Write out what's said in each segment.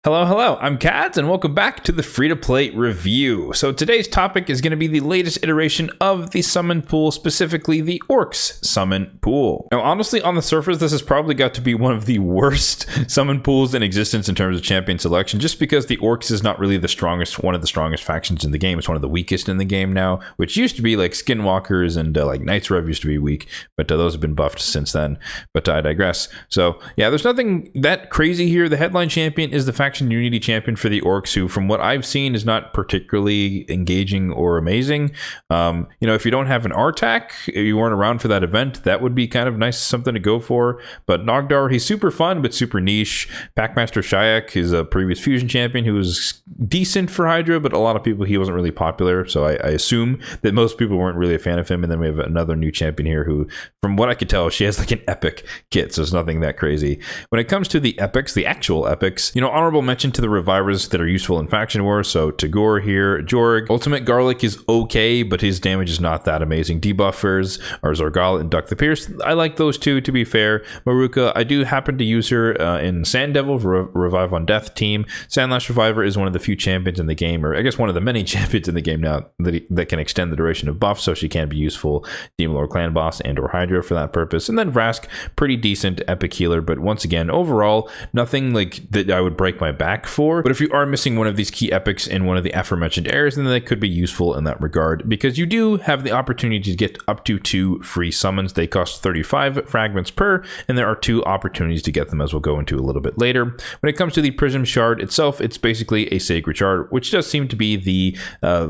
Hello, I'm Kads, and welcome back to the free-to-play review. So today's topic is going to be the latest iteration of the summon pool, specifically the Orcs summon pool. Now, honestly, on the surface, this has probably got to be one of the worst summon pools in existence in terms of champion selection, just because the Orcs is not really one of the strongest factions in the game. It's one of the weakest in the game now, which used to be like Skinwalkers and like Knights Rev used to be weak, but those have been buffed since then. But I digress. So yeah, there's nothing that crazy here. The headline champion is the faction Unity champion for the Orcs, who from what I've seen is not particularly engaging or amazing. If you don't have an RTAC, if you weren't around for that event, that would be kind of nice, something to go for. But Nogdar, he's super fun but super niche. Packmaster Shayak is a previous fusion champion who was decent for Hydra, but a lot of people, he wasn't really popular, so I assume that most people weren't really a fan of him. And then we have another new champion here who, from what I could tell, she has like an epic kit, so it's nothing that crazy. When it comes to the epics, the actual epics, honorable mention to the revivers that are useful in faction wars. So Tagore here, Jorg. Ultimate Garlic is okay, but his damage is not that amazing. Debuffers are Zorgal and Duck the Pierce. I like those two, to be fair. Maruka, I do happen to use her in Sand Devil Revive on Death team. Sandlash Reviver is one of the few champions in the game, or I guess one of the many champions in the game now that can extend the duration of buff, so she can be useful Demon Lord Clan Boss and or Hydra for that purpose. And then Vrask, pretty decent epic healer, but once again, overall, nothing like that I would break my back for. But if you are missing one of these key epics in one of the aforementioned areas, then they could be useful in that regard, because you do have the opportunity to get up to 2 free summons. They cost 35 fragments per, and there are 2 opportunities to get them, as we'll go into a little bit later. When it comes to the Prism Shard itself, it's basically a Sacred Shard, which does seem to be the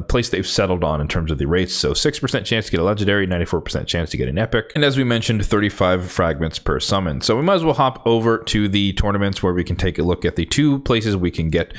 place they've settled on in terms of the rates. So 6% chance to get a legendary, 94% chance to get an epic, and as we mentioned, 35 fragments per summon. So we might as well hop over to the tournaments where we can take a look at the 2 places we can get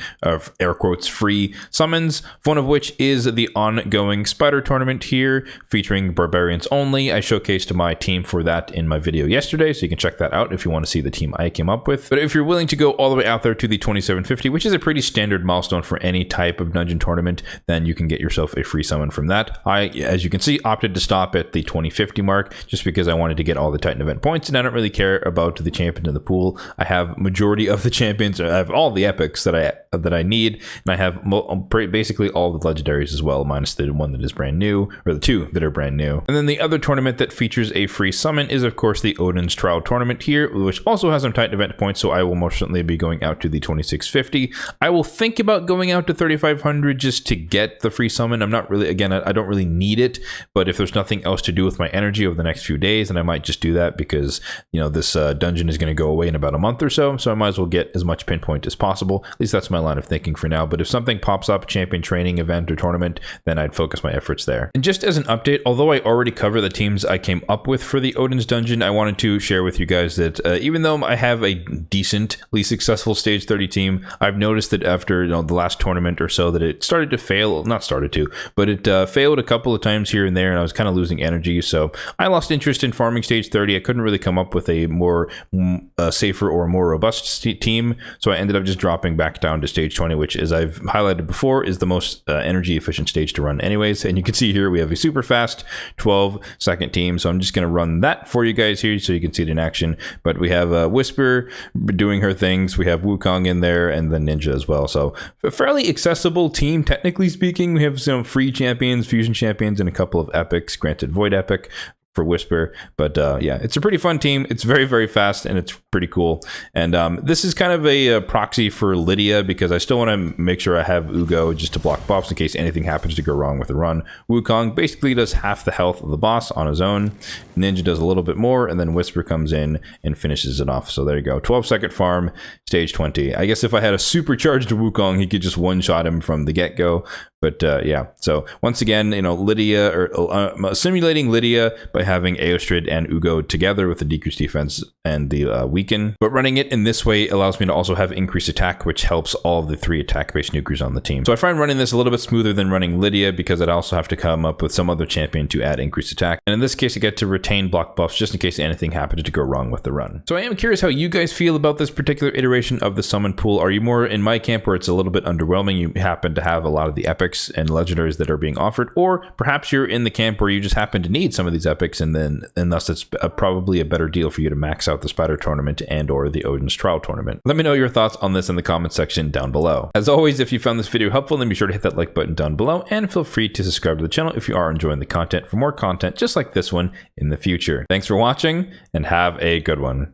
air quotes free summons, one of which is the ongoing Spider tournament here, featuring barbarians only. I showcased my team for that in my video yesterday, so you can check that out if you want to see the team I came up with. But if you're willing to go all the way out there to the 2750, which is a pretty standard milestone for any type of dungeon tournament, then you can get yourself a free summon from that. I, as you can see, opted to stop at the 2050 mark just because I wanted to get all the Titan event points, and I don't really care about the champion in the pool. I have majority of the champions, I have all the epics that I need, and I have basically all the legendaries as well, minus the one that is brand new, or the 2 that are brand new. And then the other tournament that features a free summon is of course the Odin's Trial tournament here, which also has some Titan event points, so I will most certainly be going out to the 2650. I will think about going out to 3500 just to get the free summon. I'm not really, again, I don't really need it, but if there's nothing else to do with my energy over the next few days, then I might just do that, because this dungeon is going to go away in about a month or so I might as well get as much pinpoint as possible. At least that's my line of thinking for now. But if something pops up, champion training event or tournament, then I'd focus my efforts there. And just as an update, although I already cover the teams I came up with for the Odin's Dungeon, I wanted to share with you guys that even though I have a decently successful stage 30 team, I've noticed that after the last tournament or so that it started to fail. Not started to, but it failed a couple of times here and there, and I was kind of losing energy. So I lost interest in farming stage 30. I couldn't really come up with a more safer or more robust team, so I ended up just dropping back down to stage 20, which, as I've highlighted before, is the most energy efficient stage to run anyways. And you can see here we have a super fast 12-second team, so I'm just going to run that for you guys here so you can see it in action. But we have Whisper doing her things, we have Wukong in there, and then Ninja as well. So a fairly accessible team, technically speaking. We have some free champions, fusion champions, and a couple of epics, granted Void Epic for Whisper, but yeah, it's a pretty fun team. It's very, very fast, and it's pretty cool. And this is kind of a proxy for Lydia, because I still want to make sure I have Ugo just to block buffs in case anything happens to go wrong with the run. Wukong basically does half the health of the boss on his own. Ninja does a little bit more, and then Whisper comes in and finishes it off. So there you go, 12-second farm, stage 20. I guess if I had a supercharged Wukong, he could just one-shot him from the get-go. But yeah, so once again, Lydia, or simulating Lydia by having Aostrid and Ugo together with the decreased defense and the weaken. But running it in this way allows me to also have increased attack, which helps all of the 3 attack-based nukers on the team. So I find running this a little bit smoother than running Lydia, because I'd also have to come up with some other champion to add increased attack. And in this case, I get to retain block buffs just in case anything happens to go wrong with the run. So I am curious how you guys feel about this particular iteration of the summon pool. Are you more in my camp where it's a little bit underwhelming? You happen to have a lot of the epics epics and legendaries that are being offered, or perhaps you're in the camp where you just happen to need some of these epics, and thus it's probably a better deal for you to max out the Spider Tournament and or the Odin's Trial Tournament. Let me know your thoughts on this in the comment section down below. As always, if you found this video helpful, then be sure to hit that like button down below, and feel free to subscribe to the channel if you are enjoying the content for more content just like this one in the future. Thanks for watching, and have a good one.